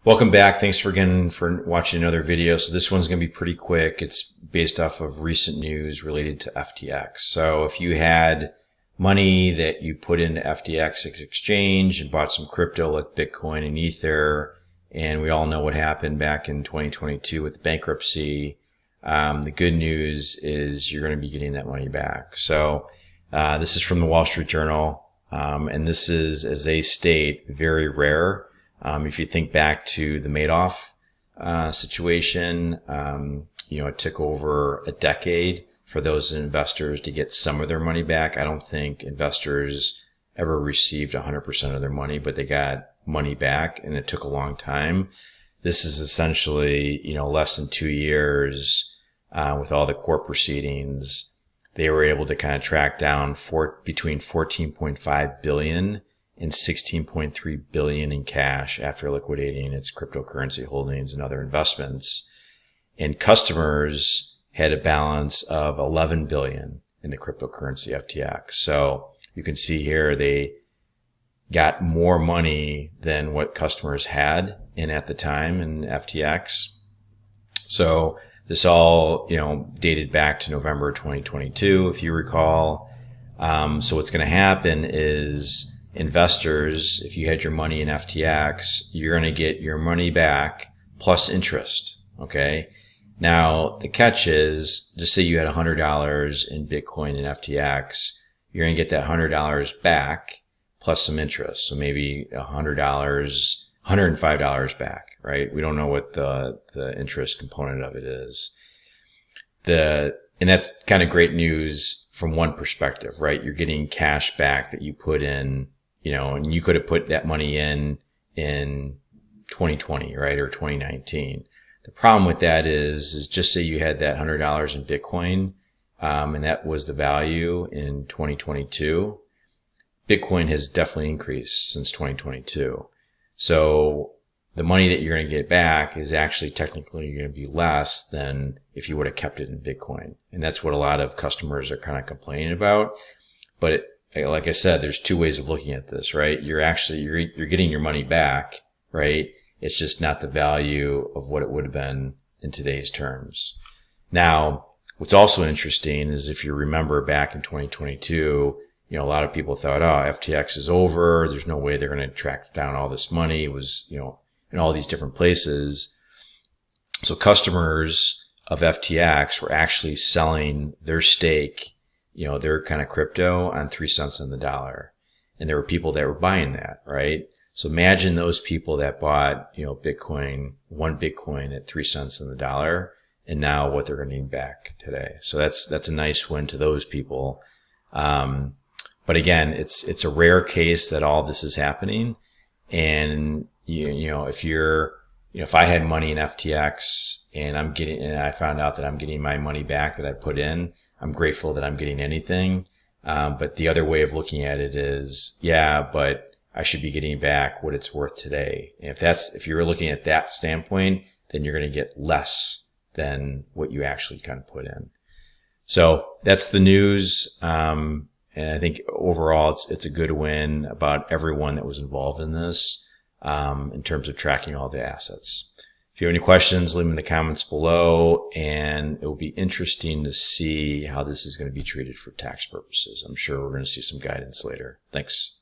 Welcome back. Thanks for watching another video. So this one's going to be pretty quick. It's based off of recent news related to FTX. So if you had money that you put into FTX exchange and bought some crypto like Bitcoin and Ether, and we all know what happened back in 2022 with the bankruptcy, the good news is you're going to be getting that money back. So this is from the Wall Street Journal, and this is, as they state, very rare. If you think back to the Madoff situation, it took over a decade for those investors to get some of their money back. I don't think investors ever received 100% of their money, but they got money back, and it took a long time. This is essentially, less than 2 years with all the court proceedings. They were able to kind of track down between 14.5 billion and 16.3 billion in cash after liquidating its cryptocurrency holdings and other investments. And customers had a balance of 11 billion in the cryptocurrency FTX. So you can see here they got more money than what customers had in at the time in FTX. So this all, dated back to November 2022, if you recall. So what's going to happen is investors, if you had your money in FTX, you're going to get your money back plus interest. Okay. Now the catch is, just say you had $100 in Bitcoin in FTX, you're going to get that $100 back plus some interest. So maybe $100, $105 back, right? We don't know what the interest component of it is. And that's kind of great news from one perspective, right? You're getting cash back that you put in, and you could have put that money in 2020, right? Or 2019. The problem with that is just say you had that $100 in Bitcoin, and that was the value in 2022. Bitcoin has definitely increased since 2022. So the money that you're going to get back is actually technically going to be less than if you would have kept it in Bitcoin. And that's what a lot of customers are kind of complaining about. But like I said, there's two ways of looking at this, right? You're getting your money back, right? It's just not the value of what it would have been in today's terms. Now, what's also interesting is if you remember back in 2022, a lot of people thought, FTX is over. There's no way they're going to track down all this money. It was, in all these different places. So customers of FTX were actually selling their stake, their kind of crypto on 3 cents on the dollar. And there were people that were buying that, right? So imagine those people that bought, Bitcoin, one Bitcoin at 3 cents on the dollar, and now what they're going to need back today. So that's a nice win to those people. But again, it's a rare case that all this is happening. And if I had money in FTX and I found out that I'm getting my money back that I put in, I'm grateful that I'm getting anything. But the other way of looking at it is, but I should be getting back what it's worth today. And if you're looking at that standpoint, then you're going to get less than what you actually kind of put in. So that's the news. And I think overall it's a good win about everyone that was involved in this, in terms of tracking all the assets. If you have any questions, leave them in the comments below, and it will be interesting to see how this is going to be treated for tax purposes. I'm sure we're going to see some guidance later. Thanks.